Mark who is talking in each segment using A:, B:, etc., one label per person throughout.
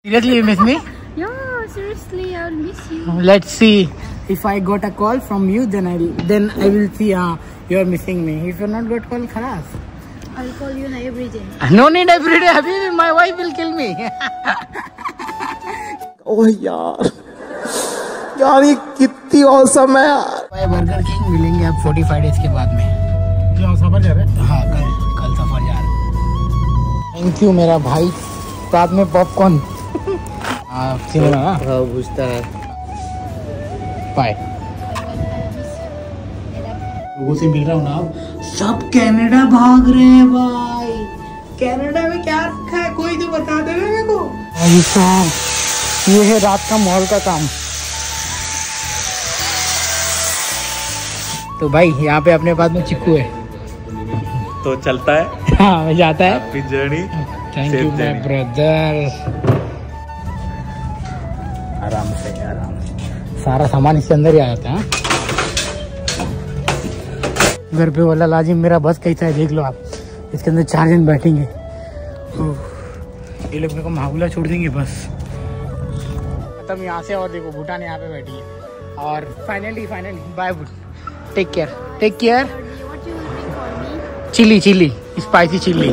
A: Seriously, you miss me?
B: Yeah, seriously, I'll miss you.
A: Let's see. If I got a call from you, then I will see. You're missing me. If you're not got call, khalas.
B: I'll call you every day.
A: No need every day. Habibi, my wife will kill me.
C: ओह यार ये कितनी awesome है यार।
A: Burger king मिलेंगे अब 45 days के बाद में। क्यों सफर जा रहे हैं? हाँ, कल सफर जा रहे हैं। थैंक यू मेरा भाई। साथ में पॉपकॉर्न। सिनेमा ना?
C: हाँ पूछता है।
A: बाय। लोगों से मिल रहा हूँ ना, अब सब कनाडा भाग रहे हैं भाई। कनाडा में क्या रखा है कोई तो बता दे मेरे को। ये है रात का मॉल का काम। तो भाई यहाँ पे अपने पास में चिक्कू है
C: तो चलता है।
A: हाँ जाता है।
C: Happy journey.
A: Thank you my brother. आराम से सारा सामान इसके अंदर ही आ जाता है। घर पे वाला लाजिम मेरा बस कैसा है देख लो आप। इसके अंदर 4 जन बैठेंगे। ये लोग मेरे को महाबूला छोड़ देंगे बस खत्म यहाँ से। और देखो भूटान यहाँ पे बैठी है। और finally bye take care. Chilli spicy chilli.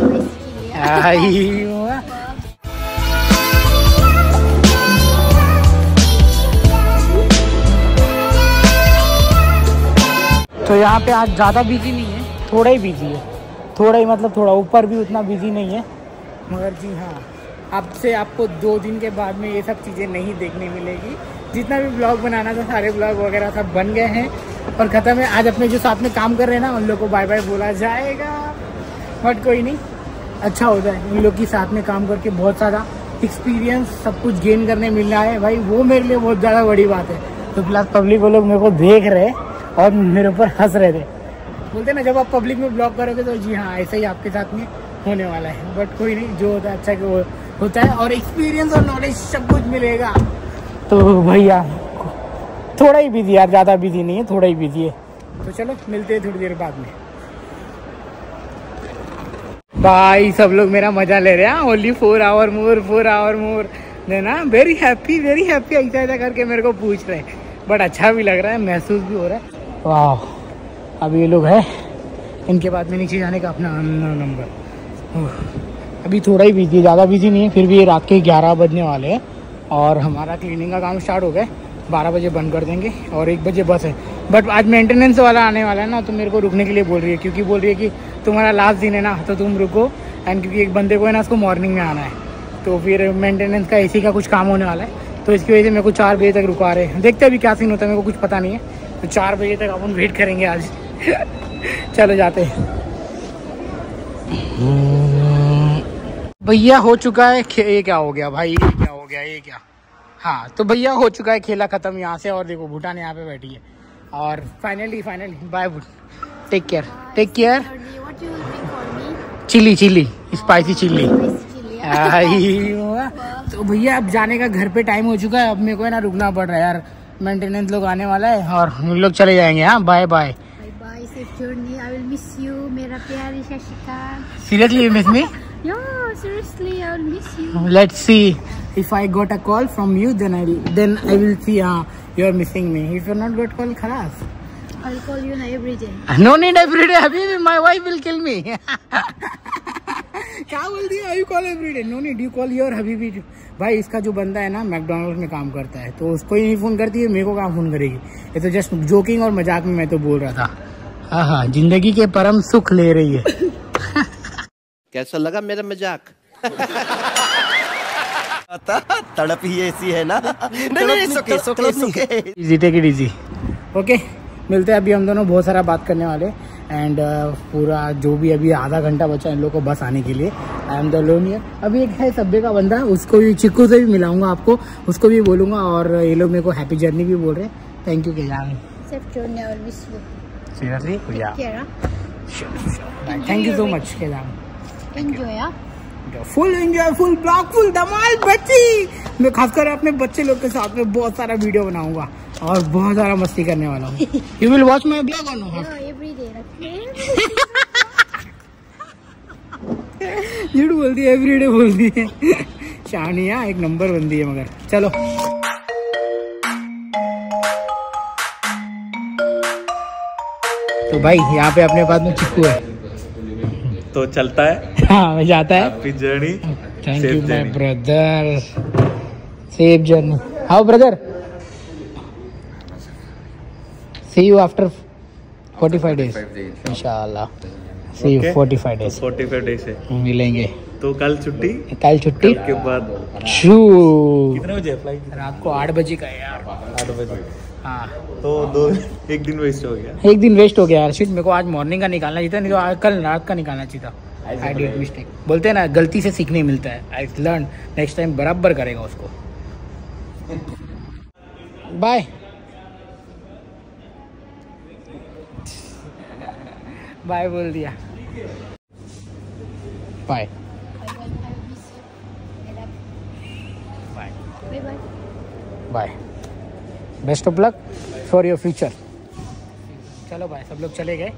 A: तो यहाँ पे आज ज़्यादा बिजी नहीं है, थोड़ा ही बिजी है। थोड़ा ही मतलब थोड़ा, ऊपर भी उतना बिजी नहीं है। मगर जी हाँ, अब से आपको 2 दिन के बाद में ये सब चीज़ें नहीं देखने मिलेगी। जितना भी ब्लॉग बनाना था सारे ब्लॉग वगैरह सब बन गए हैं और ख़त्म है। आज अपने जो साथ में काम कर रहे हैं ना उन लोग को बाय बाय बोला जाएगा। बट कोई नहीं, अच्छा होता है उन लोग के साथ में काम करके। बहुत सारा एक्सपीरियंस सब कुछ गेन करने मिल रहा है भाई, वो मेरे लिए बहुत ज़्यादा बड़ी बात है। तो प्लस पब्लिक वो लोग मेरे को देख रहे और मेरे ऊपर हंस रहे थे। बोलते ना जब आप पब्लिक में ब्लॉग करोगे तो जी हाँ ऐसे ही आपके साथ में होने वाला है। बट कोई नहीं, जो होता है अच्छा कि वो होता है और एक्सपीरियंस और नॉलेज सब कुछ मिलेगा। तो भैया थोड़ा ही बिजी यार, ज़्यादा बिजी नहीं है, थोड़ा ही बिजी है। तो चलो मिलते हैं थोड़ी देर बाद में। भाई सब लोग मेरा मजा ले रहे हैं। ओनली 4 आवर मोर देना। वेरी हैप्पी ऐसा करके मेरे को पूछ रहे हैं। बट अच्छा भी लग रहा है, महसूस भी हो रहा है। वाह, अब ये लोग है, इनके बाद में नीचे जाने का अपना नंबर। अभी थोड़ा ही बिजी, ज़्यादा बिजी नहीं है। फिर भी ये रात के 11 बजने वाले हैं और हमारा क्लीनिंग का काम स्टार्ट हो गया। 12 बजे बंद कर देंगे और 1 बजे बस है। बट आज मेंटेनेंस वाला आने वाला है ना, तो मेरे को रुकने के लिए बोल रही है, क्योंकि बोल रही है कि तुम्हारा लास्ट दिन है ना तो तुम रुको। एंड क्योंकि एक बंदे को है ना उसको मॉर्निंग में आना है, तो फिर मेंटेनेंस का एसी का कुछ काम होने वाला है। तो इसकी वजह से मेरे को 4 बजे तक रुका रहे हैं। देखते अभी क्या सीन होता है, मेरे को कुछ पता नहीं है। तो 4 बजे तक अपन वेट करेंगे आज। चलो जाते हैं। भैया हो चुका है ये क्या हो गया भाई, ये क्या। हाँ तो भैया हो चुका है खेला खत्म यहाँ से। और देखो भूटान यहाँ पे बैठी है। और finally bye take care. Chilli spicy chilli. तो भैया अब जाने का घर पे टाइम हो चुका है। अब मेरे को है ना रुकना पड़ रहा है यार, मेंटेनेंस लोग आने वाला है और हम लोग चले जाएंगे। हाँ bye
B: safe journey. I will miss you मेरा प्यारी Shashika.
A: Seriously you miss me?
B: Yeah, seriously, I'll miss you.
A: Let's see. If I got a call from you, then I will see. You're missing me. If you're not got call, khalas.
B: I'll call you every day.
A: No need every day. Habibi, my wife will kill me. क्या बोल दिया? You call every day. No need. You call your Habibi. भाई इसका जो बंदा है ना McDonald में काम करता है, तो उसको ही नहीं फोन करती है, मेरे को कहाँ फोन करेगी? ये तो जस्ट जोकिंग और मजाक में मैं तो बोल रहा था। हाँ, जिंदगी के परम सुख ले रही है।
C: कैसा लगा मेरा मजाक? तड़प ही ऐसी है ना।
A: Easy take it easy. Okay, मिलते हैं। अभी हम दोनों बहुत सारा बात करने वाले एंड पूरा जो भी अभी आधा घंटा बचा इन लोगों को बस आने के लिए। I am the loan here. अभी एक है सब्बे का बंदा, उसको भी चिक्कू से भी मिलाऊंगा आपको, उसको भी बोलूंगा। और ये लोग मेरे को हैप्पी जर्नी भी बोल रहे हैं। थैंक यू के जान।
B: Safe journey. I will miss you.
A: Seriously thank you so much के जान।
B: Enjoy
A: full enjoy, full blog, full धमाल बच्ची। मैं खासकर अपने बच्चे लोग के साथ में बहुत सारा वीडियो बनाऊंगा और बहुत सारा मस्ती करने वाला हूँ। You will watch my blog और नो?
B: Every day.
A: झूठ बोलती है, एवरीडे बोलती है। चानिया एक नंबर बंदी है मगर। चलो तो भाई यहाँ पे अपने पास में चिक्कू है
D: तो चलता है।
A: हाँ मैं जाता है।
D: Happy journey.
A: Thank you my brother. Safe journey. How brother, see you after 45 days इंशाल्लाह। सी यू 45 days।
D: 45 डेज से
A: मिलेंगे।
D: तो कल छुट्टी।
A: कल छुट्टी
D: के बाद
A: कितने
D: बजे फ्लाइट?
A: रात को 8 बजे का है यार।
D: 8 बजे।
A: हाँ
D: तो एक दिन वेस्ट हो गया।
A: एक दिन वेस्ट हो गया यार। शिट, मेरे को आज मॉर्निंग का निकालना चाहिए था, नहीं तो आज कल रात का निकालना चाहिए था। I did mistake. बोलते हैं ना गलती से सीखने मिलता है। आई लर्न, नेक्स्ट टाइम बराबर करेगा उसको। बाय बाय बोल दिया। Bye bye bye. Best of luck for your future. चलो भाई सब लोग चले गए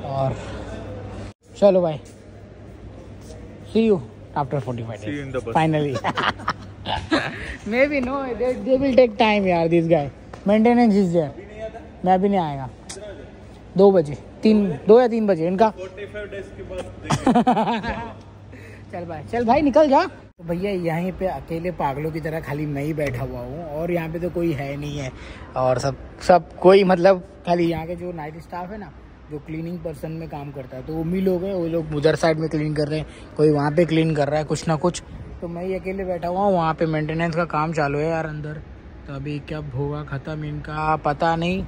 A: और चलो भाई see you after 45
D: See you in the
A: days
D: bus.
A: Finally. Maybe no they will take time यार। This guy maintenance is there. मैं भी नहीं आएगा 2 बजे 2 या 3 बजे इनका।
D: 45 डेज के बाद
A: चल भाई निकल जा। तो भैया यहीं पे अकेले पागलों की तरह खाली मैं ही बैठा हुआ हूँ और यहाँ पे तो कोई है नहीं है। और सब कोई मतलब खाली यहाँ के जो नाइट स्टाफ है ना, जो क्लीनिंग पर्सन में काम करता है, तो उम्मी लोग हैं। वो लोग उधर साइड में क्लीन कर रहे हैं, कोई वहाँ पे क्लीन कर रहा है कुछ ना कुछ। तो मैं ही अकेले बैठा हुआ हूँ। वहाँ पे मेंटेनेंस का काम चालू है यार अंदर। तो अभी कब होगा ख़त्म इनका पता नहीं।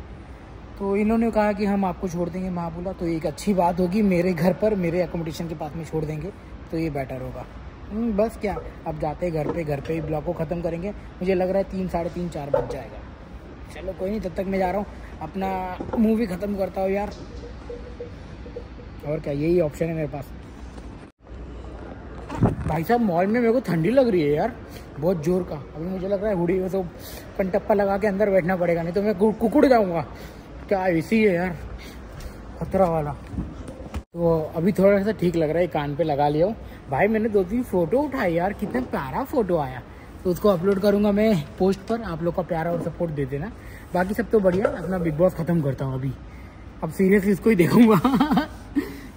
A: तो इन्होंने कहा कि हम आपको छोड़ देंगे महाबुला। तो एक अच्छी बात होगी, मेरे घर पर मेरे अकोमोडेशन के पास में छोड़ देंगे तो ये बेटर होगा। बस क्या, अब जाते हैं घर पे ही ब्लॉग को ख़त्म करेंगे। मुझे लग रहा है 3, साढ़े 3, 4 बज जाएगा। चलो कोई नहीं, तब तक मैं जा रहा हूँ अपना मूवी ख़त्म करता हूँ यार। और क्या, यही ऑप्शन है मेरे पास। भाई साहब मॉल में मेरे को ठंडी लग रही है यार, बहुत जोर का। अभी मुझे लग रहा है हुडी तो कंटप्पा लगा के अंदर बैठना पड़ेगा, नहीं तो मैं कुकुड़ जाऊँगा। क्या एसी है यार, खतरा वाला। तो अभी थोड़ा सा ठीक लग रहा है, कान पे लगा लिया हूँ। भाई मैंने 2-3 फ़ोटो उठाई यार, कितना प्यारा फ़ोटो आया। तो उसको अपलोड करूँगा मैं पोस्ट पर। आप लोग का प्यारा और सपोर्ट दे देना। बाकी सब तो बढ़िया। अपना बिग बॉस ख़त्म करता हूँ अभी। अब सीरियसली इसको ही देखूँगा।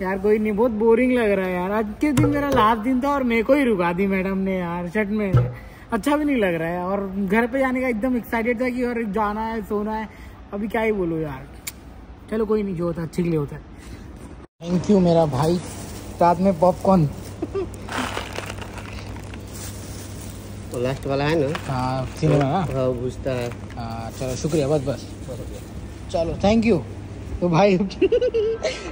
A: यार कोई नहीं, बहुत बोरिंग लग रहा है यार। आज के दिन मेरा लास्ट दिन था और मेरे को ही रुका दी मैडम ने यार शर्ट में। अच्छा भी नहीं लग रहा है। और घर पे जाने का एकदम एक्साइटेड था कि और जाना है, सोना है। अभी क्या ही बोलो यार। चलो कोई नहीं, जो होता है अच्छे के लिए होता है। थैंक यू मेरा भाई, साथ में पॉपकॉर्न।
E: तो लास्ट वाला है ना?
A: हाँ सिनेमा ना।
E: हाँ पूछता है।
A: हाँ चलो शुक्रिया, बस चलो थैंक यू। तो भाई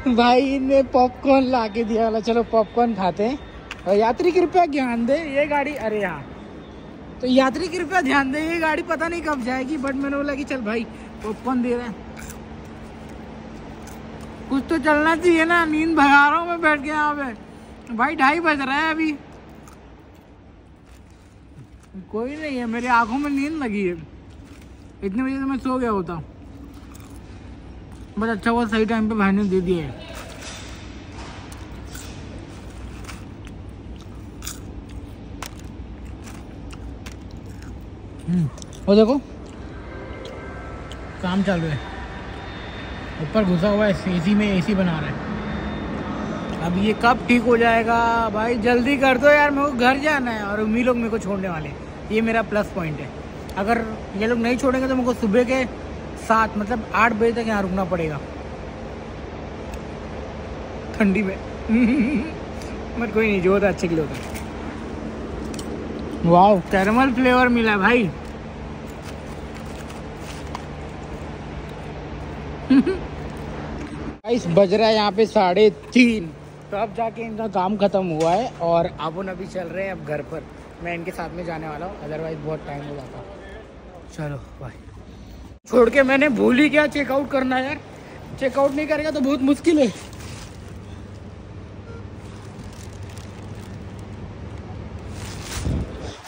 A: भाई ने पॉपकॉर्न ला के दिया वाला। चलो पॉपकॉर्न खाते हैं। और यात्री कृपया ध्यान दे, ये गाड़ी, अरे हाँ तो यात्री कृपया ध्यान दे, ये गाड़ी पता नहीं कब जाएगी। बट मैंने बोला कि चल भाई पॉपकॉर्न दे रहे हैं, कुछ तो चलना चाहिए ना। नींद भगा रहा हूँ मैं बैठ के यहाँ पे। भाई 2:30 बज रहा है अभी। कोई नहीं है, मेरी आंखों में नींद लगी है। इतने बजे तो मैं सो गया होता। बस अच्छा हुआ सही टाइम पे भाई ने दे दिया है। वो देखो काम चालू है, ऊपर घुसा हुआ है एसी में, एसी बना रहा है। अब ये कब ठीक हो जाएगा भाई, जल्दी कर दो यार, मेरे को घर जाना है। और उम्मीद लोग मेरे को छोड़ने वाले हैं, ये मेरा प्लस पॉइंट है। अगर ये लोग नहीं छोड़ेंगे तो मेरे को सुबह के 7 मतलब 8 बजे तक यहाँ रुकना पड़ेगा ठंडी में। बट कोई नहीं, जो होता है अच्छे के लिए होता है। वाह कैरमल फ्लेवर मिला भाई। गाइस बज रहा है यहाँ पे 3:30। तो अब जाके इनका काम खत्म हुआ है और अबुन अभी चल रहे हैं अब घर पर। मैं इनके साथ में जाने वाला हूँ, अदरवाइज बहुत टाइम हो जाता। चलो भाई, छोड़ के मैंने भूल ही क्या चेकआउट करना यार। चेकआउट नहीं करेगा तो बहुत मुश्किल है।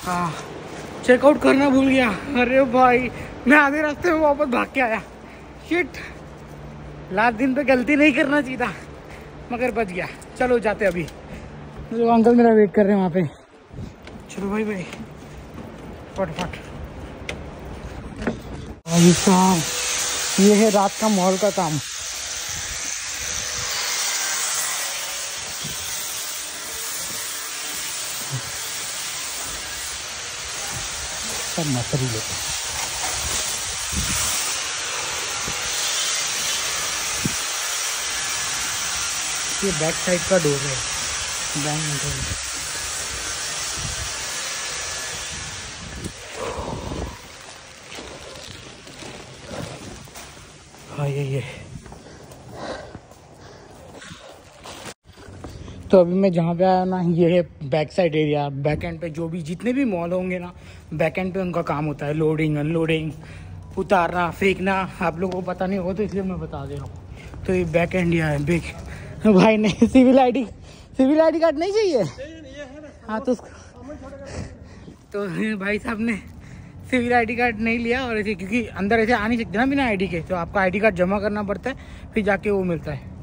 A: हाँ चेकआउट करना भूल गया। अरे भाई मैं आधे रास्ते में वापस भाग के आया। शिट, लास्ट दिन पे गलती नहीं करना चाहिए था, मगर बच गया। चलो जाते अभी। तो अंकल मेरा वेट कर रहे हैं वहाँ पे। चलो भाई भाई फटाफट। भाई साहब ये है रात का मॉल का काम। सब मटेरियल ये बैक साइड का डोर है बैंक मटेरियल। हाँ ये तो अभी मैं जहाँ पे आया ना ये है back side area. Back and पे जो भी जितने भी मॉल होंगे ना बैक एंड पे उनका काम होता है, लोडिंग अनलोडिंग, उतारना फेंकना। आप लोगों को पता नहीं होगा तो इसलिए मैं बता दे रहा हूँ। तो ये बैक एंड यहाँ है बिग। भाई नहीं सिविल आईडी कार्ड नहीं चाहिए। हाँ तो भाई साहब ने सिविल आईडी कार्ड नहीं लिया और ऐसे क्योंकि अंदर ऐसे आ नहीं सकते ना बिना आईडी के, तो आपका आईडी कार्ड जमा करना पड़ता है फिर जाके वो मिलता है।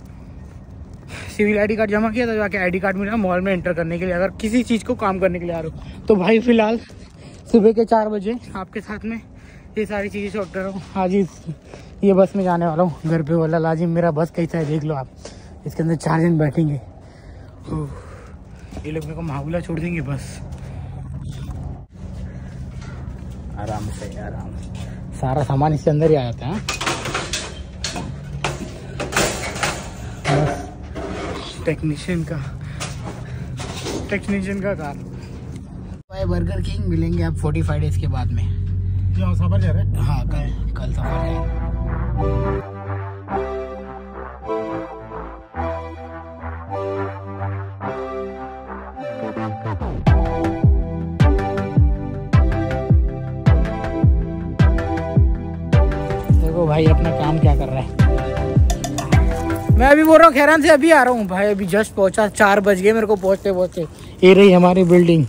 A: सिविल आईडी कार्ड जमा किया तो जाके आईडी कार्ड मिला मॉल में एंटर करने के लिए, अगर किसी चीज़ को काम करने के लिए आ रहे हो। तो भाई फिलहाल सुबह के 4 बजे आपके साथ में ये सारी चीज़ें शॉट कर रहा हूँ। आज ये बस में जाने वाला हूँ घर पे वाला। लाजिम मेरा बस कैसा है देख लो आप, इसके अंदर 4 जन बैठेंगे। ये लोग मेरे को महाबूला छोड़ देंगे बस। आराम से सारा सामान इसके अंदर ही आ जाता है। टेक्नीशियन का काम। भाई बर्गर किंग मिलेंगे आप 45 डेज के बाद में। जो सफर जा रहे हैं? हाँ कल सफर है। देखो भाई अपना काम क्या कर रहा है। मैं अभी बोल रहा हूँ खैरान से अभी आ रहा हूँ भाई, अभी जस्ट पहुँचा। 4 बज गए मेरे को पहुँचते। ये रही हमारी बिल्डिंग,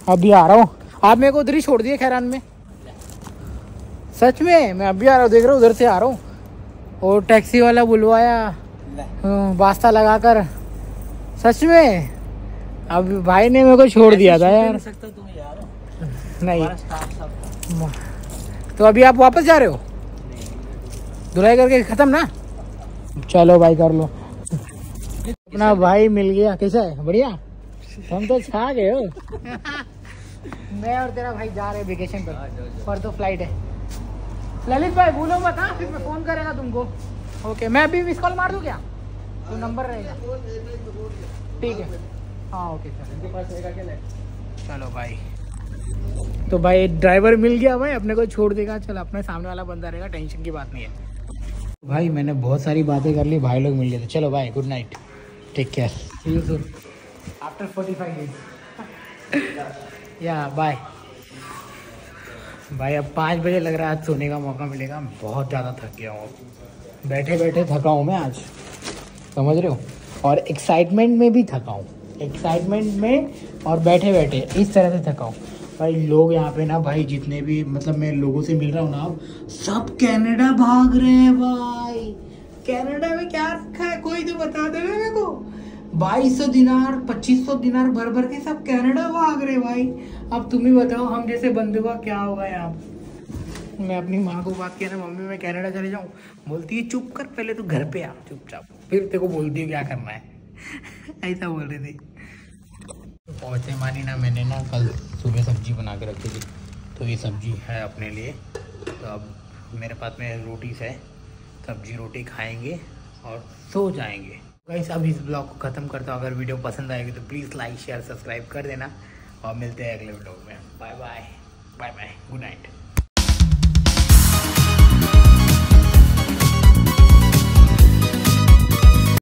A: अभी आ रहा हूँ। आप मेरे को उधर ही छोड़ दिए खैरान में, सच में मैं अभी आ रहा हूँ। देख रहा हूँ उधर से आ रहा हूँ और टैक्सी वाला बुलवाया वास्ता लगाकर, सच में। अब भाई ने मेरे को छोड़ दिया था यार। नहीं तो अभी आप वापस जा रहे हो? धुलाई करके खत्म ना? चलो भाई कर लो। अपना भाई मिल गया, कैसा है? बढ़िया। हम तो छा गए हो। मैं और तेरा भाई जा रहे हैं वेकेशन पर, और तो फ्लाइट है। ललित भाई भूलो मत, हाँ फिर मैं फोन करेगा तुमको। ओके मैं अभी मिस कॉल मार दूं क्या? तो नंबर रहेगा, ठीक है। हाँ ओके चलो भाई। तो भाई ड्राइवर मिल गया भाई, अपने को छोड़ देगा। चलो अपने सामने वाला बंदा रहेगा, टेंशन की बात नहीं है। भाई मैंने बहुत सारी बातें कर ली, भाई लोग मिल गए थे। चलो भाई good night, take care, see you soon after 45 days. या बाय। भाई अब 5 बजे लग रहा है आज सोने का मौका मिलेगा। बहुत ज़्यादा थक गया हूँ, बैठे बैठे थका हूँ मैं आज, समझ रहे हो। और एक्साइटमेंट में भी थका हूँ, एक्साइटमेंट में और बैठे बैठे इस तरह से थका हूँ। भाई लोग यहाँ पे ना भाई जितने भी मतलब मैं लोगों से मिल रहा हूँ ना, अब सब कनाडा भाग रहे हैं भाई। कनाडा में क्या रखा है कोई तो बता दे मेरे को। 2200 दिनार 2500 दिनार भर भर के सब कनाडा भाग रहे भाई। अब तुम ही बताओ हम जैसे बंदे का क्या होगा यहाँ। मैं अपनी माँ को बात किया ना, मम्मी मैं कनाडा चले जाऊँ, बोलती है चुप कर पहले तू घर पे आ चुपचाप, फिर तेरे को बोलती है क्या करना है। ऐसा बोल रही थी। पहुँचे मानी ना, मैंने ना कल सुबह सब्जी बना के रखी थी, तो ये सब्जी है अपने लिए। तो अब मेरे पास में रोटीज़ है, सब्जी रोटी खाएंगे और सो जाएंगे। गाइस अब इस ब्लॉग को ख़त्म करता हूँ। अगर वीडियो पसंद आएगी तो प्लीज़ लाइक शेयर सब्सक्राइब कर देना और मिलते हैं अगले वीडियो में। Bye bye, good night.